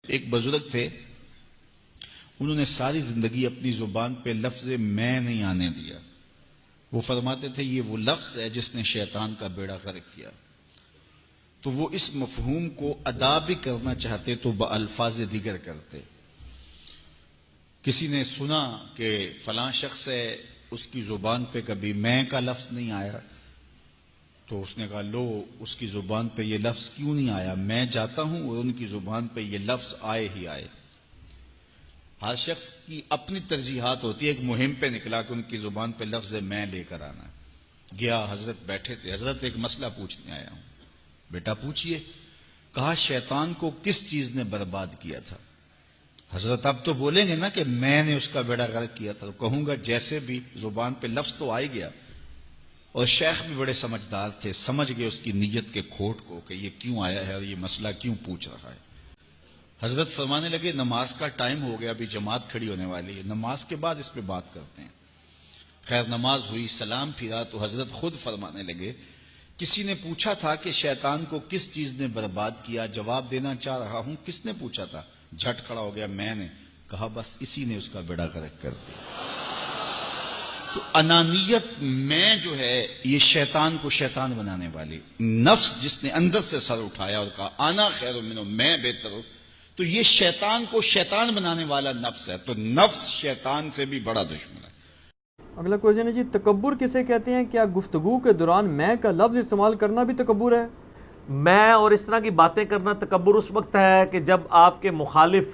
ایک بزرگ تھے، انہوں نے ساری زندگی اپنی زبان پہ لفظ میں نہیں آنے دیا۔ وہ فرماتے تھے یہ وہ لفظ ہے جس نے شیطان کا بیڑا غرق کیا۔ تو وہ اس مفہوم کو ادا بھی کرنا چاہتے تو بألفاظ دیگر کرتے۔ کسی نے سنا کہ فلاں شخص ہے، اس کی زبان پہ کبھی میں کا لفظ نہیں آیا، تو اس نے کہا لو اس کی زبان پہ یہ لفظ کیوں نہیں آیا، میں جاتا ہوں اور ان کی زبان پہ یہ لفظ آئے ہی آئے۔ ہر شخص کی اپنی ترجیحات ہوتی ہے، ایک مہم پہ نکلا کہ ان کی زبان پہ لفظ میں لے کر آنا۔ گیا، حضرت بیٹھے تھے، حضرت ایک مسئلہ پوچھنے آیا ہوں۔ بیٹا پوچھئے۔ کہا شیطان کو کس چیز نے برباد کیا تھا؟ حضرت اب تو بولیں گے نا کہ میں نے اس کا بیڑا غرق کیا تھا، کہوں گا جیسے بھی زبان پہ لفظ تو آ گیا۔ اور شیخ بھی بڑے سمجھدار تھے، سمجھ گئے اس کی نیت کے کھوٹ کو کہ یہ کیوں آیا ہے اور یہ مسئلہ کیوں پوچھ رہا ہے۔ حضرت فرمانے لگے نماز کا ٹائم ہو گیا، ابھی جماعت کھڑی ہونے والی ہے، نماز کے بعد اس پہ بات کرتے ہیں۔ خیر نماز ہوئی، سلام پھرا تو حضرت خود فرمانے لگے کسی نے پوچھا تھا کہ شیطان کو کس چیز نے برباد کیا، جواب دینا چاہ رہا ہوں، کس نے پوچھا تھا؟ جھٹ کھڑا ہو گیا میں نے۔ کہا بس اسی نے اس کا بیڑا غرق کر دیا۔ تو انانیت میں جو ہے یہ شیطان کو شیطان بنانے والی، نفس جس نے اندر سے سر اٹھایا اور کہا انا خیر منہ، میں بہتر ہوں، تو یہ شیطان کو شیطان بنانے والا نفس ہے۔ تو نفس شیطان سے بھی بڑا دشمن ہے۔ اگلا کوشچن ہے جی، تکبر کسے کہتے ہیں؟ کیا گفتگو کے دوران میں کا لفظ استعمال کرنا بھی تکبر ہے؟ میں اور اس طرح کی باتیں کرنا تکبر اس وقت ہے کہ جب آپ کے مخالف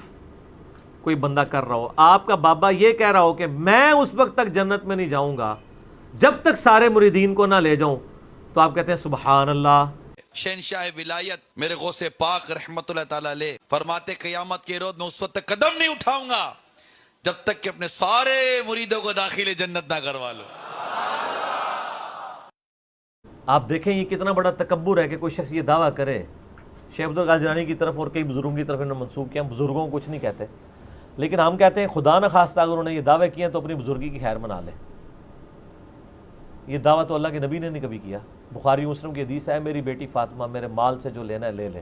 کوئی بندہ کر رہا ہو، آپ کا بابا یہ کہہ رہا ہو کہ میں اس وقت تک جنت میں نہیں جاؤں گا جب تک سارے مریدین کو نہ لے جاؤں، تو آپ کہتے ہیں سبحان اللہ۔ شہنشاہ ولایت میرے غوث پاک رحمت اللہ تعالی علیہ فرماتے قیامت کے روز میں اس وقت تک قدم نہیں اٹھاؤں گا جب تک کہ اپنے سارے مریدوں کو داخل جنت نہ کروا لو۔ آپ دیکھیں یہ کتنا بڑا تکبر ہے کہ کوئی شخص یہ دعویٰ کرے۔ شیخ عبدالقادر جیلانی کی طرف اور کئی بزرگوں کی طرف انہوں نے منسوب کیا، بزرگوں کو کچھ نہیں کہتے، لیکن ہم کہتے ہیں خدا نہ خواستہ اگر انہوں نے یہ دعوے کیے ہیں تو اپنی بزرگی کی خیر منا لیں۔ یہ دعویٰ تو اللہ کے نبی نے نہیں کبھی کیا۔ بخاری مسلم کی حدیث ہے میری بیٹی فاطمہ میرے مال سے جو لینا ہے لے لے،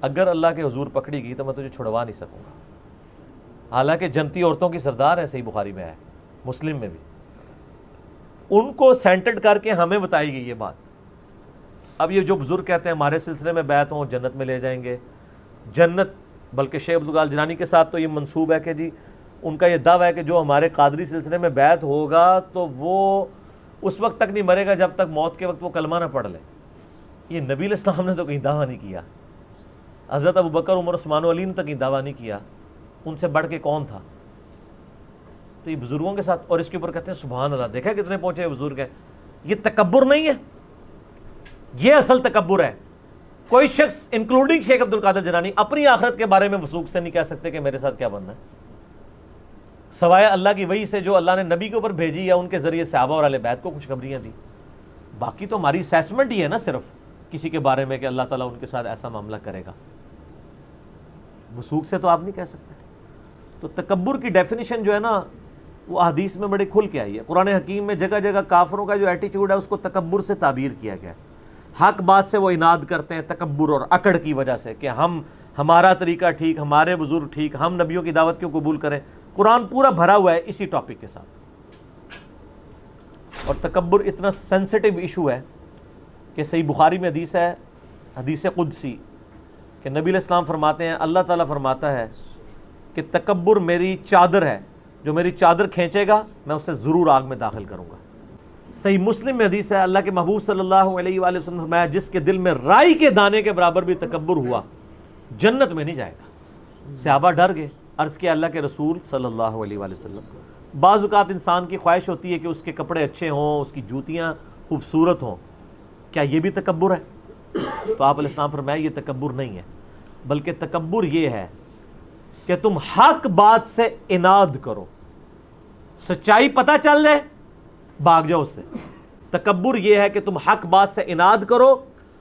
اگر اللہ کے حضور پکڑی گئی تو میں تجھے چھڑوا نہیں سکوں گا۔ حالانکہ جنتی عورتوں کی سردار ہے، صحیح بخاری میں ہے، مسلم میں بھی۔ ان کو سینٹرڈ کر کے ہمیں بتائی گئی یہ بات۔ اب یہ جو بزرگ کہتے ہیں ہمارے سلسلے میں بیعت ہوں جنت میں لے جائیں گے، جنت، بلکہ شیخ عبدالقادر جیلانی کے ساتھ تو یہ منسوب ہے کہ جی ان کا یہ دعویٰ ہے کہ جو ہمارے قادری سلسلے میں بیعت ہوگا تو وہ اس وقت تک نہیں مرے گا جب تک موت کے وقت وہ کلمہ نہ پڑھ لے۔ یہ نبی علیہ السلام نے تو کہیں دعویٰ نہیں کیا، حضرت ابوبکر عمر عثمان و علی نے تو کہیں دعویٰ نہیں کیا، ان سے بڑھ کے کون تھا؟ تو یہ بزرگوں کے ساتھ، اور اس کے اوپر کہتے ہیں سبحان اللہ۔ دیکھا کتنے پہنچے بزرگ ہیں۔ یہ تکبر نہیں ہے، یہ اصل تکبر ہے۔ کوئی شخص انکلوڈنگ شیخ عبدالقادر جیلانی اپنی آخرت کے بارے میں وثوق سے نہیں کہہ سکتے کہ میرے ساتھ کیا بننا ہے، سوائے اللہ کی وحی سے جو اللہ نے نبی کے اوپر بھیجی یا ان کے ذریعے صحابہ اور اہل بیت کو خوشخبریاں دی۔ باقی تو ہماری اسیسمنٹ ہی ہے نا صرف کسی کے بارے میں کہ اللہ تعالیٰ ان کے ساتھ ایسا معاملہ کرے گا، وثوق سے تو آپ نہیں کہہ سکتے۔ تو تکبر کی ڈیفینیشن جو ہے نا وہ حدیث میں بڑے کھل کے آئی ہے۔ قرآن حکیم میں جگہ جگہ کافروں کا جو ایٹیچیوڈ ہے اس کو تکبر سے تعبیر کیا گیا ہے۔ حق بات سے وہ اناد کرتے ہیں تکبر اور اکڑ کی وجہ سے کہ ہمارا طریقہ ٹھیک، ہمارے بزرگ ٹھیک، ہم نبیوں کی دعوت کیوں قبول کریں۔ قرآن پورا بھرا ہوا ہے اسی ٹاپک کے ساتھ۔ اور تکبر اتنا سینسٹیو ایشو ہے کہ صحیح بخاری میں حدیث ہے، حدیث قدسی، کہ نبی علیہ السلام فرماتے ہیں، اللہ تعالیٰ فرماتا ہے کہ تکبر میری چادر ہے، جو میری چادر کھینچے گا میں اسے ضرور آگ میں داخل کروں گا۔ صحیح مسلم میں حدیث ہے، اللہ کے محبوب صلی اللہ علیہ وآلہ وسلم فرمایا جس کے دل میں رائی کے دانے کے برابر بھی تکبر ہوا جنت میں نہیں جائے گا۔ صحابہ ڈر گئے، عرض کیا اللہ کے رسول صلی اللہ علیہ وآلہ وسلم، بعض اوقات انسان کی خواہش ہوتی ہے کہ اس کے کپڑے اچھے ہوں، اس کی جوتیاں خوبصورت ہوں، کیا یہ بھی تکبر ہے؟ تو آپ علیہ السلام فرمایا یہ تکبر نہیں ہے، بلکہ تکبر یہ ہے کہ تم حق بات سے اناد کرو، سچائی پتہ چل جائے بھاگ جاؤ اس سے۔ تکبر یہ ہے کہ تم حق بات سے اناد کرو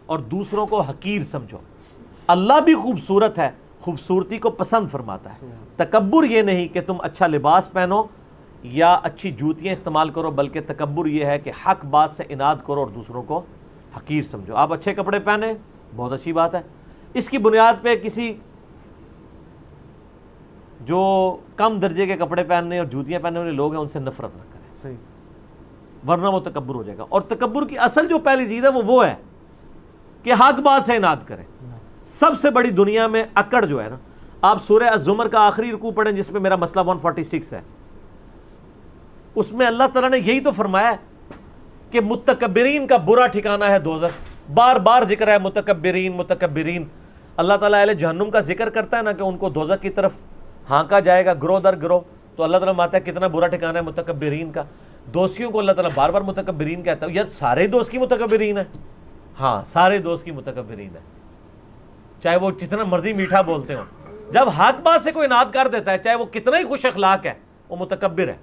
اور دوسروں کو حقیر سمجھو۔ اللہ بھی خوبصورت ہے، خوبصورتی کو پسند فرماتا ہے۔ تکبر یہ نہیں کہ تم اچھا لباس پہنو یا اچھی جوتیاں استعمال کرو، بلکہ تکبر یہ ہے کہ حق بات سے اناد کرو اور دوسروں کو حقیر سمجھو۔ آپ اچھے کپڑے پہنے، بہت اچھی بات ہے، اس کی بنیاد پہ کسی جو کم درجے کے کپڑے پہننے اور جوتیاں پہننے والے لوگ ہیں ان سے نفرت نہ کریں، صحیح، ورنہ وہ تکبر ہو جائے گا۔ اور تکبر کی اصل جو پہلی چیز ہے وہ ہے کہ حق بات سے اناد کریں۔ سب سے بڑی دنیا میں اکڑ جو ہے نا، آپ سورہ الزمر کا آخری رکوع پڑھیں جس میں میرا مسئلہ 146 ہے، اس میں اللہ تعالیٰ نے یہی تو فرمایا ہے کہ متکبرین کا برا ٹھکانہ ہے دوزخ۔ بار بار ذکر ہے متکبرین متکبرین۔ اللہ تعالیٰ اہل جہنم کا ذکر کرتا ہے نا کہ ان کو دوزخ کی طرف ہانکا جائے گا گروہ در گروہ، تو اللہ تعالیٰ ماتا ہے کتنا برا ٹھکانہ ہے متکبرین کا۔ دوستیوں کو اللہ تعالیٰ بار بار متکبرین کہتا ہے، یار سارے دوست کی متکبرین ہیں؟ ہاں سارے دوست کی متکبرین ہے، چاہے وہ جتنا مرضی میٹھا بولتے ہوں۔ جب حق بات سے کوئی اناد کر دیتا ہے، چاہے وہ کتنا ہی خوش اخلاق ہے، وہ متکبر ہے۔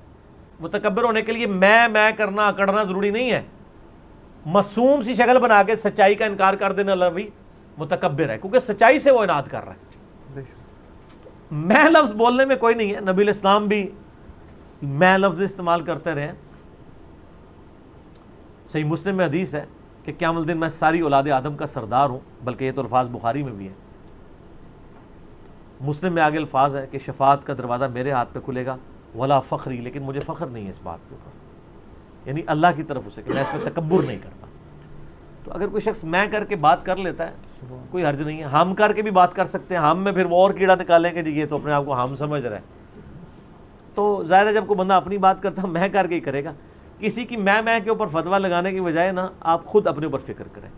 متکبر ہونے کے لیے میں کرنا اکڑنا ضروری نہیں ہے، معصوم سی شکل بنا کے سچائی کا انکار کر دینا اللہ بھی متکبر ہے، کیونکہ سچائی سے وہ اناد کر رہا ہے۔ بے شک، میں لفظ بولنے میں کوئی نہیں ہے، نبی علیہ السلام بھی میں لفظ استعمال کرتے رہے ہیں۔ صحیح مسلم میں حدیث ہے کہ قیام الدین میں ساری اولاد آدم کا سردار ہوں، بلکہ یہ تو الفاظ بخاری میں بھی ہے۔ مسلم میں آگے الفاظ ہے کہ شفاعت کا دروازہ میرے ہاتھ پہ کھلے گا ولا فخری، لیکن مجھے فخر نہیں ہے اس بات کے اوپر، یعنی اللہ کی طرف اسے کہ میں اس پہ تکبر نہیں کرتا۔ تو اگر کوئی شخص میں کر کے بات کر لیتا ہے کوئی حرج نہیں ہے، ہم کر کے بھی بات کر سکتے ہیں، ہم میں پھر وہ اور کیڑا نکالیں کہ جی یہ تو اپنے آپ کو ہم سمجھ رہا ہے۔ تو ظاہر ہے جب کوئی بندہ اپنی بات کرتا ہے میں کر کے ہی کرے گا۔ کسی کی میں کے اوپر فتویٰ لگانے کی بجائے نا آپ خود اپنے اوپر فکر کریں۔